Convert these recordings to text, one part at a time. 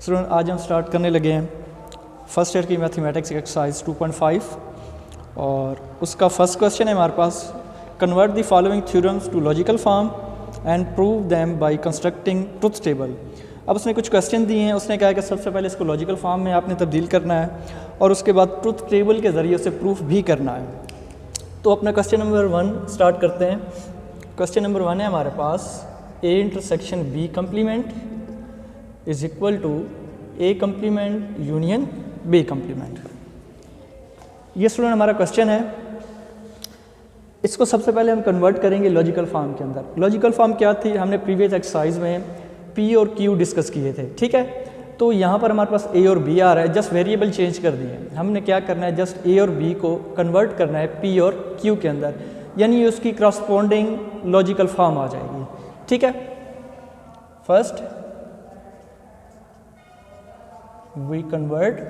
Student आज हम start करने लगे हैं फर्स्ट ईयर की मैथमेटिक्स एक्सरसाइज 2.5 और उसका फर्स्ट क्वेश्चन है हमारे पास, convert the following theorems to logical form and prove them by constructing truth table. अब उसने कुछ क्वेश्चन दिए हैं, उसने कहा कि सबसे पहले इसको लॉजिकल फॉर्म में आपने तब्दील करना है और उसके बाद ट्रुथ टेबल के ज़रिए से प्रूफ भी करना है। तो अपना क्वेश्चन नंबर 1 स्टार्ट करते हैं। क्वेश्चन नंबर 1 है हमारे पास, A intersection B complement is equal to A complement union B complement. ये स्टूडेंट हमारा क्वेश्चन है। इसको सबसे पहले हम कन्वर्ट करेंगे लॉजिकल फॉर्म के अंदर। लॉजिकल फॉर्म क्या थी, हमने प्रीवियस एक्सरसाइज में पी और क्यू डिस्कस किए थे, ठीक है। तो यहाँ पर हमारे पास ए और बी आ रहा है, जस्ट वेरिएबल चेंज कर दिए। हमने क्या करना है, जस्ट ए और बी को कन्वर्ट करना है पी और क्यू के अंदर, यानी उसकी क्रॉसपोंडिंग लॉजिकल फॉर्म आ जाएगी, ठीक है। First we convert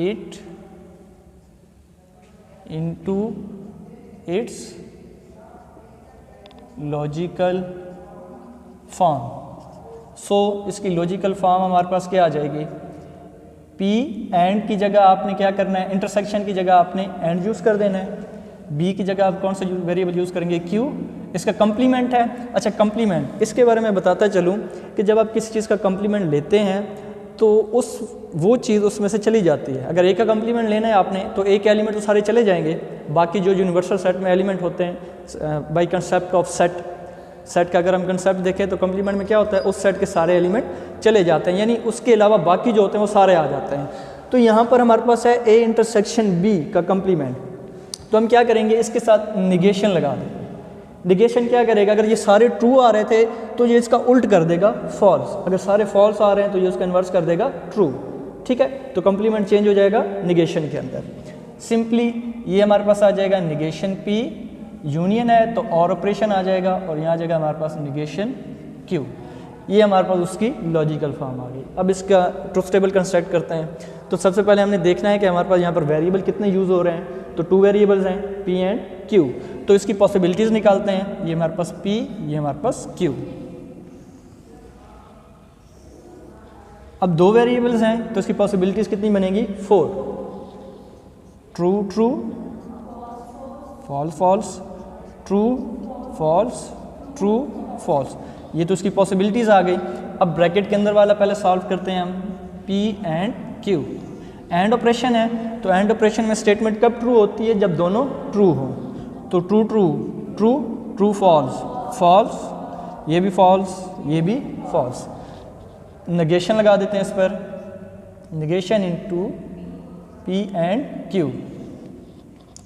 it into its logical form। सो इसकी लॉजिकल फॉर्म हमारे पास क्या आ जाएगी, P एंड की जगह आपने क्या करना है, इंटरसेक्शन की जगह आपने एंड यूज़ कर देना है, B की जगह आप कौन सा वेरिएबल यूज़ करेंगे, Q। इसका कम्प्लीमेंट है। अच्छा, कम्प्लीमेंट इसके बारे में बताता चलूँ कि जब आप किसी चीज़ का कम्प्लीमेंट लेते हैं तो वो चीज़ उसमें से चली जाती है। अगर ए का कम्प्लीमेंट लेना है आपने तो ए के एलिमेंट तो सारे चले जाएंगे, बाकी जो यूनिवर्सल सेट में एलिमेंट होते हैं बाय कंसेप्ट ऑफ सेट का अगर हम कंसेप्ट देखें तो कम्प्लीमेंट में क्या होता है, उस सेट के सारे एलिमेंट चले जाते हैं, यानी उसके अलावा बाकी जो होते हैं वो सारे आ जाते हैं। तो यहाँ पर हमारे पास है ए इंटरसेक्शन बी का कम्प्लीमेंट। तो हम क्या करेंगे, इसके साथ निगेशन लगा देंगे। निगेशन क्या करेगा, अगर ये सारे ट्रू आ रहे थे तो ये इसका उल्ट कर देगा फॉल्स, अगर सारे फॉल्स आ रहे हैं तो ये उसका इन्वर्स कर देगा ट्रू, ठीक है। तो कम्प्लीमेंट चेंज हो जाएगा निगेशन के अंदर। सिंपली ये हमारे पास आ जाएगा निगेशन पी, यूनियन है तो और ऑपरेशन आ जाएगा और यहाँ आ जाएगा हमारे पास निगेशन क्यू। ये हमारे पास उसकी लॉजिकल फॉर्म आ गई। अब इसका ट्रुथ टेबल कंस्ट्रक्ट करते हैं। तो सबसे पहले हमने देखना है कि हमारे पास यहाँ पर वेरिएबल कितने यूज़ हो रहे हैं। तो 2 वेरिएबल्स हैं P एंड Q, तो इसकी पॉसिबिलिटीज़ निकालते हैं। ये हमारे पास P, ये हमारे पास Q। अब 2 वेरिएबल्स हैं तो इसकी पॉसिबिलिटीज़ कितनी बनेगी, 4। True true, false false, true false, true false, ये तो इसकी पॉसिबिलिटीज़ आ गई। अब ब्रैकेट के अंदर वाला पहले सॉल्व करते हैं हम, P and Q। And operation है तो एंड ऑपरेशन में स्टेटमेंट कब ट्रू होती है, जब दोनों ट्रू हो। तो true true, true true false, false, ये भी फॉल्स, ये भी फॉल्स। नेगेशन लगा देते हैं इस पर, negation into P and Q।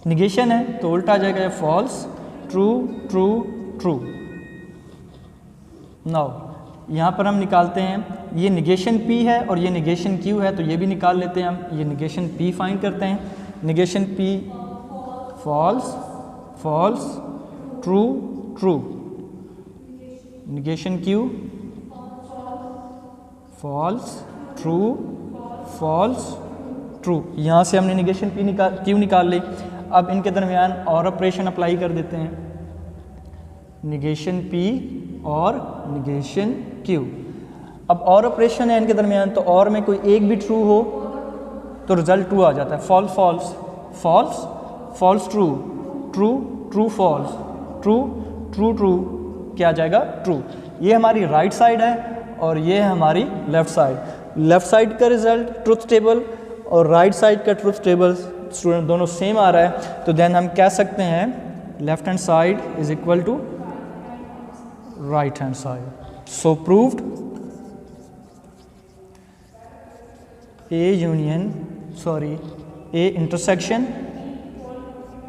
Negation है तो उल्टा आ जाएगा, false, true true true. Now यहाँ पर हम निकालते हैं, ये निगेशन P है और ये निगेशन Q है, तो ये भी निकाल लेते हैं हम। ये निगेशन P फाइंड करते हैं, negation P false false, true true, negation Q false true false true. यहाँ से हमने निगेशन Q निकाल ली। अब इनके दरमियान और ऑपरेशन अप्लाई कर देते हैं, निगेशन P और निगेशन Q। अब और ऑपरेशन है इनके दरमियान, तो और में कोई एक भी ट्रू हो तो रिजल्ट ट्रू आ जाता है। False false, false false true, true true false, true true true, क्या आ जाएगा, ट्रू। ये हमारी राइट साइड है और ये है हमारी लेफ़्ट साइड। लेफ़्ट साइड का रिजल्ट ट्रुथ टेबल और राइट साइड का ट्रुथ टेबल स्टूडेंट दोनों सेम आ रहा है, तो देन हम कह सकते हैं left hand side is equal to right hand side. So proved A intersection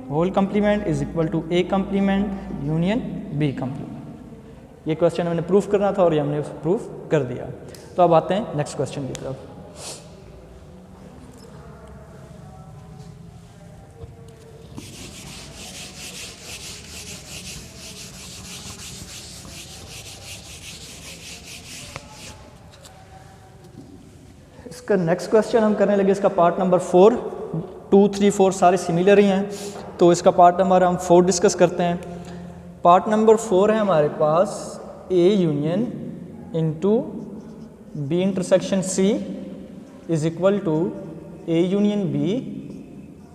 whole complement is equal to A complement union B complement। ये क्वेश्चन हमने प्रूफ करना था और ये हमने प्रूफ कर दिया। तो अब आते हैं नेक्स्ट क्वेश्चन की तरफ। इसका नेक्स्ट क्वेश्चन हम करने लगे, इसका पार्ट नंबर 4। 2, 3, 4 सारे सिमिलर ही हैं, तो इसका पार्ट नंबर हम 4 डिस्कस करते हैं। पार्ट नंबर 4 है हमारे पास A union into B intersection C is equal to A union B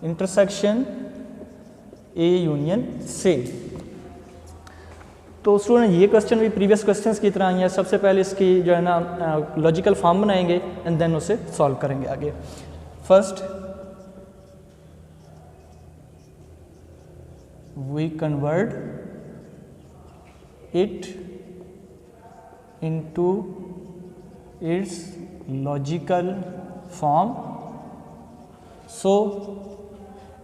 intersection A union C. तो स्टूडेंट ये क्वेश्चन भी प्रीवियस क्वेश्चंस की तरह ही है। सबसे पहले इसकी जो है ना लॉजिकल फॉर्म बनाएंगे एंड देन उसे सॉल्व करेंगे आगे। First we convert it into its logical form. So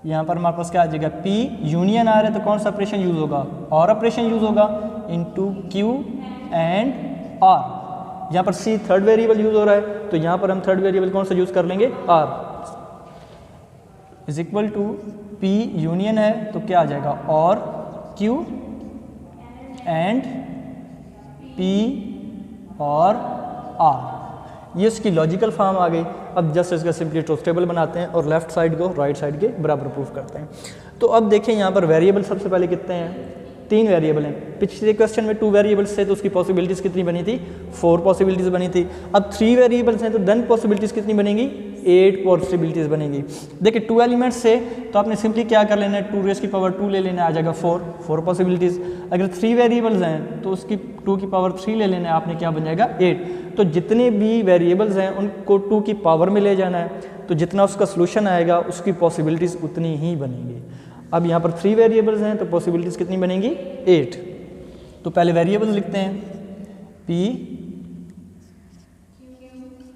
यहाँ पर हमारे पास क्या आ जाएगा, P यूनियन आ रहा है तो कौन सा ऑपरेशन यूज होगा, और ऑपरेशन यूज होगा इनटू Q एंड R। यहाँ पर C थर्ड वेरिएबल यूज हो रहा है तो यहाँ पर हम थर्ड वेरिएबल कौन सा यूज कर लेंगे, R is equal to P union है तो क्या आ जाएगा, और Q एंड P और R। ये इसकी लॉजिकल फॉर्म आ गई। अब जस्ट इसका सिंपली ट्रूथ टेबल बनाते हैं और लेफ्ट साइड को राइट साइड के बराबर प्रूफ करते हैं। तो अब देखें यहाँ पर वेरिएबल सबसे पहले कितने हैं, 3 वेरिएबल हैं। पिछले क्वेश्चन में 2 वेरिएबल्स थे तो उसकी पॉसिबिलिटीज़ कितनी बनी थी, 4 पॉसिबिलिटीज़ बनी थी। अब 3 वेरिएबल्स हैं तो देन पॉसिबिलिटीज़ कितनी बनेंगी, 8 पॉसिबिलिटीज़ बनेगी। देखिए 2 एलिमेंट्स से तो आपने सिंपली क्या कर लेना है, 2 रेज़ की पावर 2 ले लेना, आ जाएगा 4 पॉसिबिलिटीज़। अगर 3 वेरिएबल्स हैं तो उसकी 2 की पावर 3 ले लेना है, आपने क्या बन जाएगा 8। तो जितने भी वेरिएबल्स हैं उनको 2 की पावर में ले जाना है, तो जितना उसका सोल्यूशन आएगा उसकी पॉसिबिलिटीज़ उतनी ही बनेंगी। अब यहाँ पर 3 वेरिएबल्स हैं तो पॉसिबिलिटीज़ कितनी बनेंगी, 8। तो पहले वेरिएबल्स लिखते हैं, P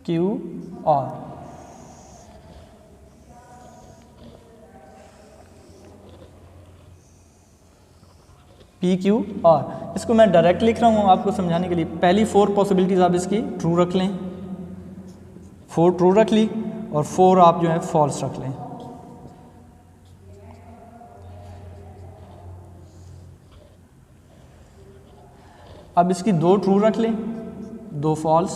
Q R। P Q R, इसको मैं डायरेक्ट लिख रहा हूँ आपको समझाने के लिए। पहली 4 पॉसिबिलिटीज़ आप इसकी ट्रू रख लें, 4 ट्रू रख ली और 4 आप जो है फॉल्स रख लें। अब इसकी 2 ट्रू रख लें, 2 फॉल्स,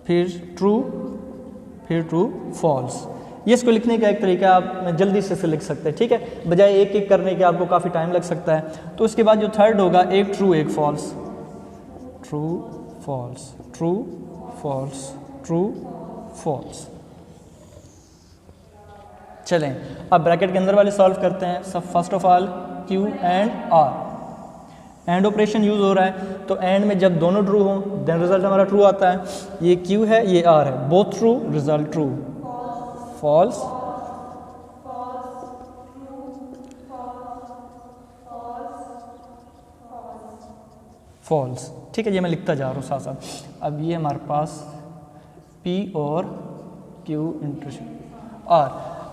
फिर ट्रू फॉल्स। ये इसको लिखने का एक तरीका आप जल्दी से लिख सकते हैं, ठीक है, बजाय एक एक करने के आपको काफ़ी टाइम लग सकता है। तो उसके बाद जो थर्ड होगा, एक ट्रू एक false, true false, true false, true false. चलें अब ब्रैकेट के अंदर वाले सॉल्व करते हैं। सब first of all Q and R, and operation use हो रहा है तो एंड में जब दोनों ट्रू हो देन रिजल्ट हमारा ट्रू आता है। ये Q है ये R है, both true, result true. False, false, ठीक है, ये मैं लिखता जा रहा हूँ साथ साथ। अब ये हमारे पास P और Q इंटरसेक्शन R।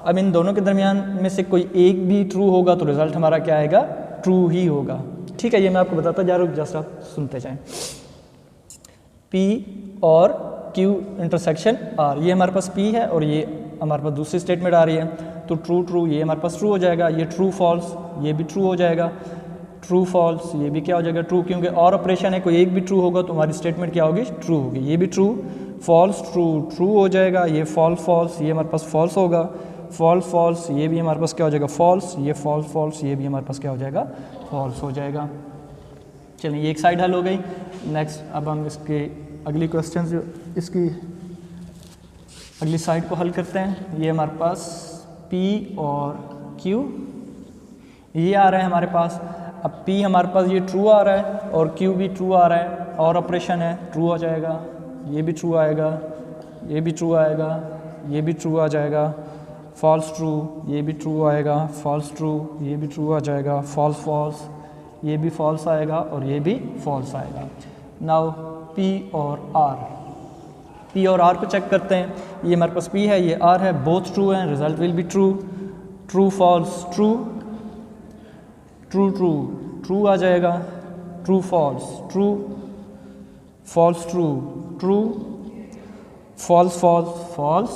अब इन दोनों के दरमियान में से कोई एक भी ट्रू होगा तो रिजल्ट हमारा क्या आएगा, ट्रू ही होगा, ठीक है। ये मैं आपको बताता जा रहा हूँ, जस्ट आप सुनते जाएं। P और Q इंटरसेक्शन R, ये हमारे पास P है और ये हमारे पास दूसरी स्टेटमेंट आ रही है, तो ट्रू ट्रू ये हमारे पास ट्रू हो जाएगा, ये ट्रू फॉल्स ये भी ट्रू हो जाएगा, ट्रू फॉल्स ये भी क्या हो जाएगा, ट्रू, क्योंकि और ऑपरेशन है, कोई एक भी ट्रू होगा तो हमारी स्टेटमेंट क्या होगी, ट्रू होगी। ये भी ट्रू, फॉल्स ट्रू, ट्रू हो जाएगा, ये फॉल्स फॉल्स ये हमारे पास फॉल्स होगा, फॉल्स फॉल्स ये भी हमारे पास क्या हो जाएगा, फॉल्स, ये फॉल्स फॉल्स ये भी हमारे पास क्या हो जाएगा, फॉल्स हो जाएगा। चलिए ये एक साइड हल हो गई। नेक्स्ट अब हम इसके अगली क्वेश्चन जो इसकी अगली साइड को हल करते हैं। ये हमारे पास P और Q ये आ रहा है हमारे पास। अब P हमारे पास ये ट्रू आ रहा है और Q भी ट्रू आ रहा है, और ऑपरेशन है, ट्रू हो जाएगा, ये भी ट्रू आएगा, ये भी ट्रू आएगा, ये भी ट्रू आ जाएगा, फॉल्स ट्रू ये भी ट्रू आएगा, फॉल्स ट्रू ये भी ट्रू आ जाएगा, फॉल्स फॉल्स ये भी फॉल्स आएगा और ये भी फॉल्स आएगा। नाउ P और R, P और R को चेक करते हैं। ये हमारे पास P है ये R है, बोथ ट्रू हैं, result will be true, true false true, true true true आ जाएगा, true false true, false true true, false false false,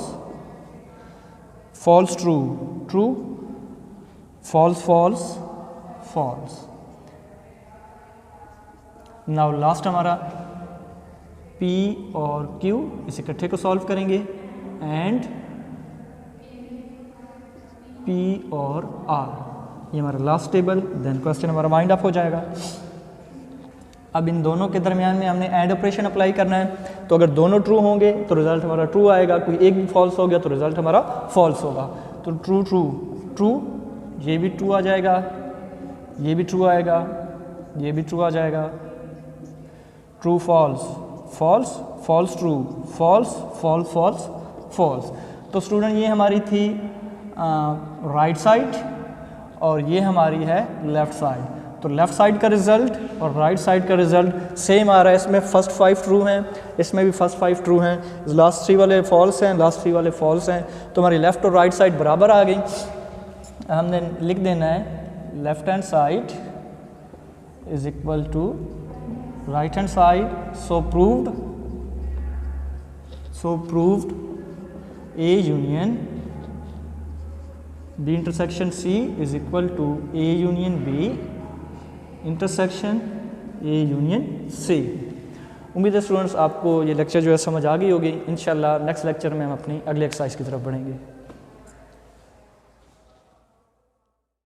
false true true, false false false. Now last हमारा P और Q, इस इकट्ठे को solve करेंगे, and P और R, ये हमारा लास्ट टेबल। देन क्वेश्चन हमारा वाइंड अप हो जाएगा। अब इन दोनों के दरमियान में हमने एंड ऑपरेशन अप्लाई करना है, तो अगर दोनों ट्रू होंगे तो रिजल्ट हमारा ट्रू आएगा, कोई एक भी फॉल्स हो गया तो रिजल्ट हमारा फॉल्स होगा। तो ट्रू ट्रू ट्रू, ये भी ट्रू आ जाएगा, ये भी ट्रू आएगा, ये भी ट्रू आ जाएगा, true false false false true false false false false. तो स्टूडेंट ये हमारी थी राइट साइड और ये हमारी है लेफ़्ट साइड। तो लेफ़्ट साइड का रिज़ल्ट और राइट साइड का रिज़ल्ट सेम आ रहा है। इसमें फर्स्ट 5 ट्रू हैं, इसमें भी फर्स्ट 5 ट्रू हैं, लास्ट 3 वाले फॉल्स हैं, लास्ट 3 वाले फॉल्स हैं। तो हमारी लेफ़्ट और राइट साइड बराबर आ गई। हमने लिख देना है left hand side is equal to right hand side, so proved A union B intersection C is equal to A union B intersection A union C। उम्मीद है स्टूडेंट्स आपको ये लेक्चर जो है समझ आ गई होगी। इंशाल्लाह नेक्स्ट लेक्चर में हम अपनी अगली एक्सरसाइज की तरफ बढ़ेंगे।